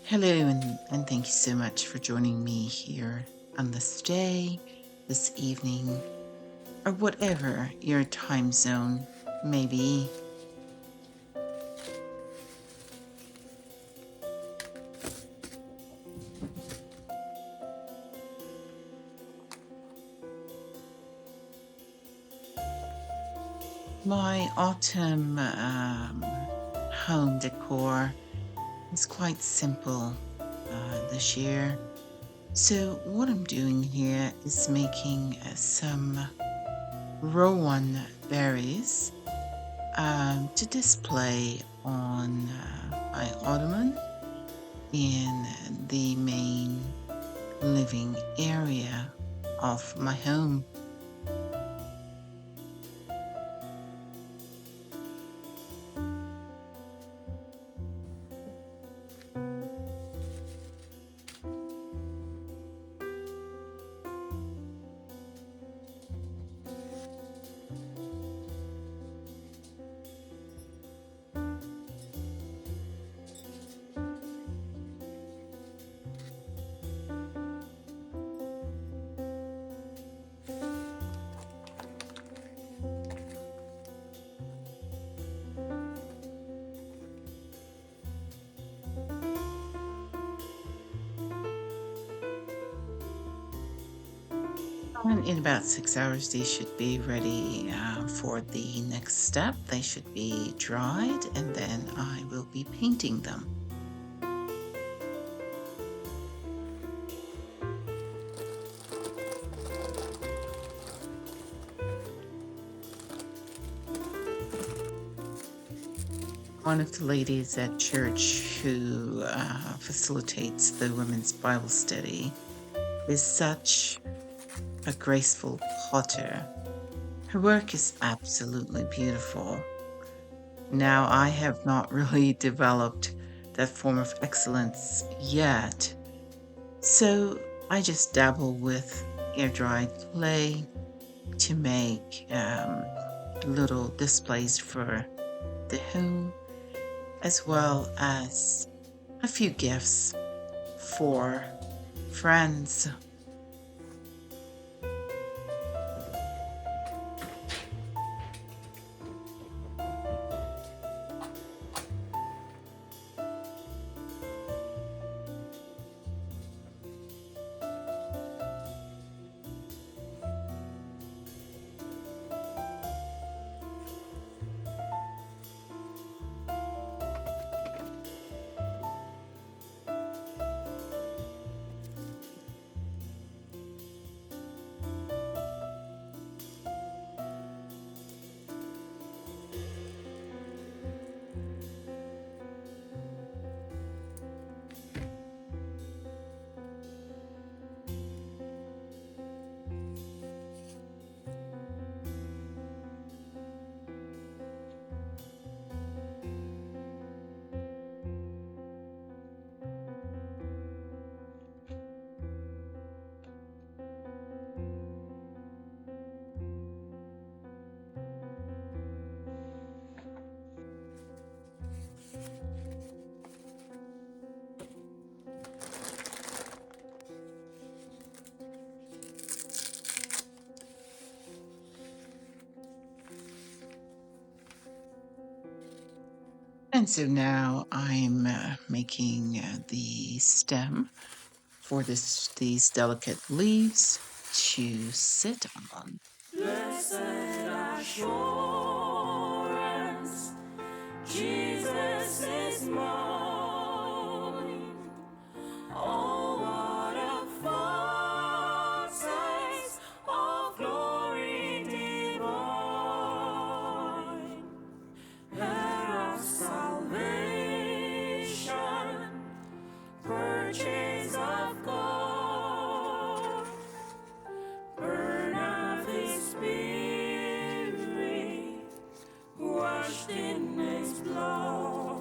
Hello, and thank you so much for joining me here on this day, this evening, or whatever your time zone may be. My autumn home decor is quite simple this year. So, what I'm doing here is making some Rowan berries to display on my ottoman in the main living area of my home. And in about 6 hours, they should be ready for the next step. They should be dried, and then I will be painting them. One of the ladies at church who facilitates the women's Bible study is such a graceful potter. Her work is absolutely beautiful. Now, I have not really developed that form of excellence yet, so I just dabble with air-dried clay to make little displays for the home, as well as a few gifts for friends. And so now I'm making the stem for these delicate leaves to sit on. Blessed assurance, Jesus is mine. Oh, what a foretaste of glory divine, heir of salvation, purchase of God, burn of His Spirit, washed in His blood.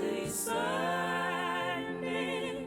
descending,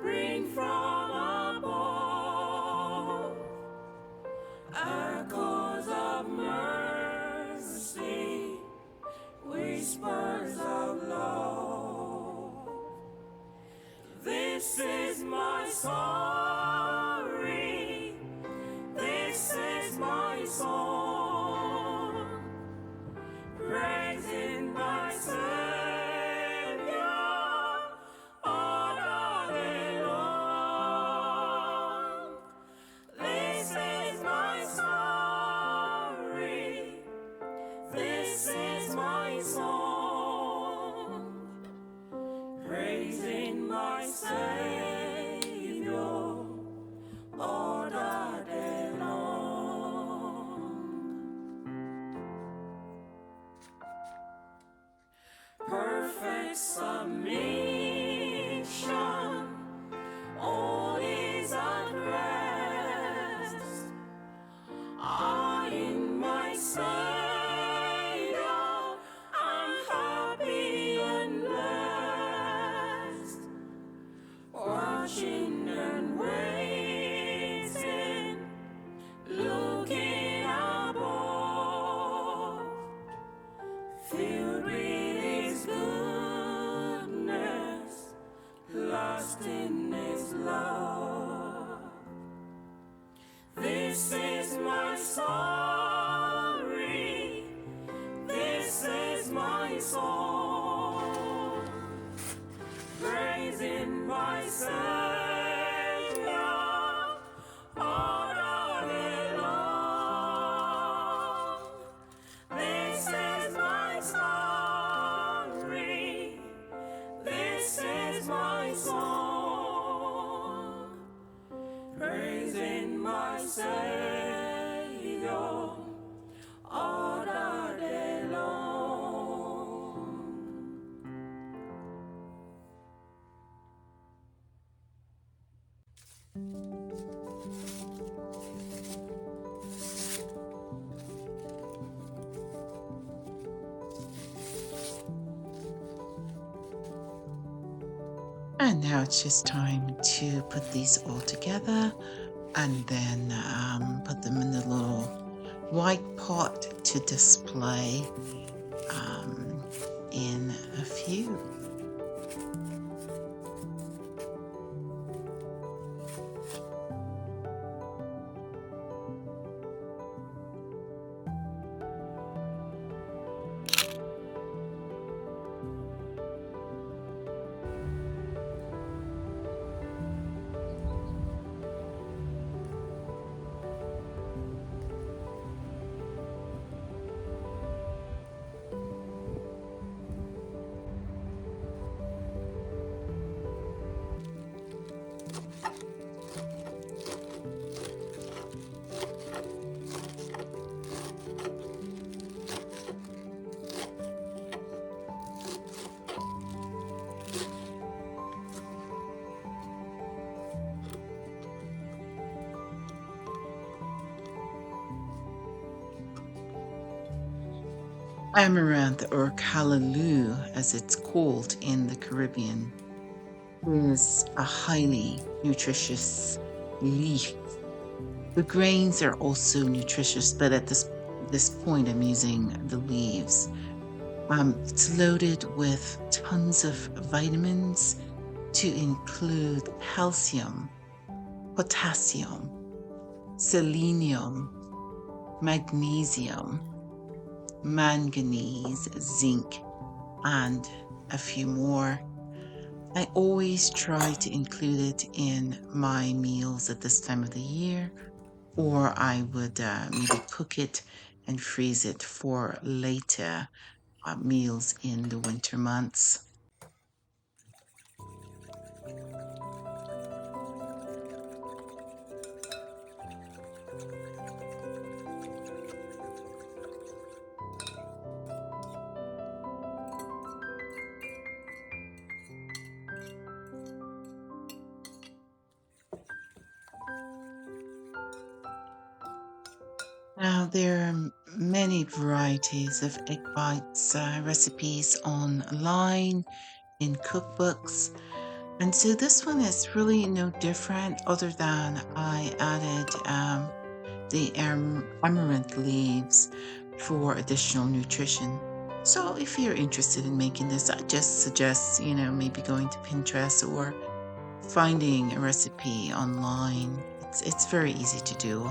bring from above echoes of mercy, whispers of love. This is my story, this is my song, praising my Savior all the day long. This is my story, this is my song, praising my Savior all the day long. Perfect submission, all is at rest. I in my Savior, I'm happy and blessed. Watching and waiting, looking above, filled with His goodness, lost in His love. This is my story, this is my song, praising my Savior all the day long. This is my story, this is my song, praising my Savior all the day long. And now it's just time to put these all together and then put them in the little white pot to display in a few. Amaranth, or callaloo as it's called in the Caribbean, is a highly nutritious leaf. The grains are also nutritious, but at this point I'm using the leaves. It's loaded with tons of vitamins to include calcium, potassium, selenium, magnesium, manganese, zinc, and a few more. I always try to include it in my meals at this time of the year, or I would maybe cook it and freeze it for later meals in the winter months. Now, there are many varieties of egg bites recipes online in cookbooks. And so this one is really no different other than I added the amaranth leaves for additional nutrition. So if you're interested in making this, I just suggest, maybe going to Pinterest or finding a recipe online. It's very easy to do.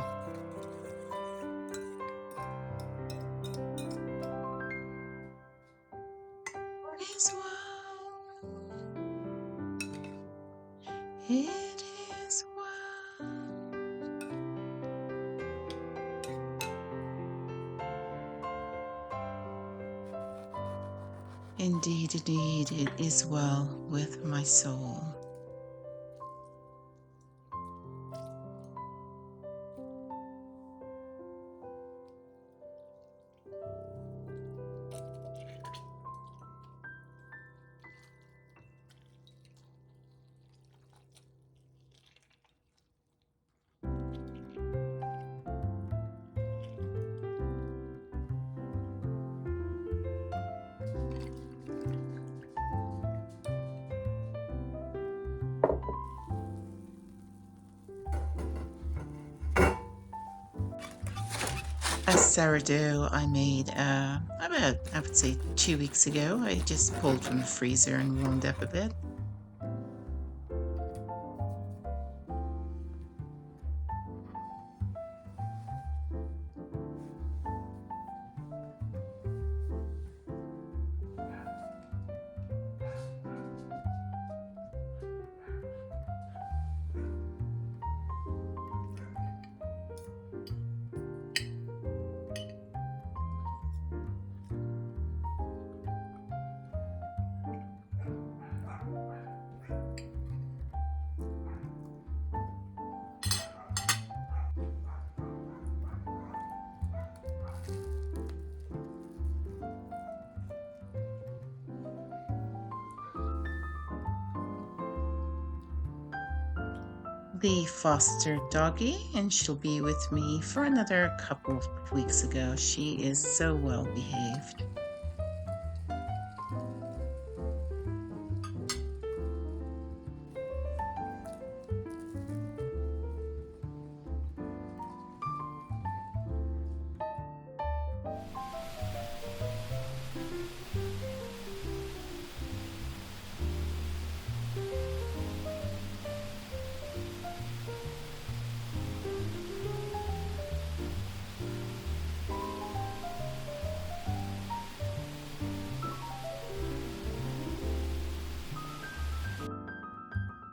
It is well. It is well. Indeed, indeed, it is well with my soul. A sourdough I made about, I would say, 2 weeks ago. I just pulled from the freezer and warmed up a bit. The foster doggy, and she'll be with me for another couple of weeks ago. She is so well behaved.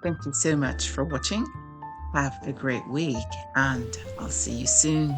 Thank you so much for watching. Have a great week, and I'll see you soon.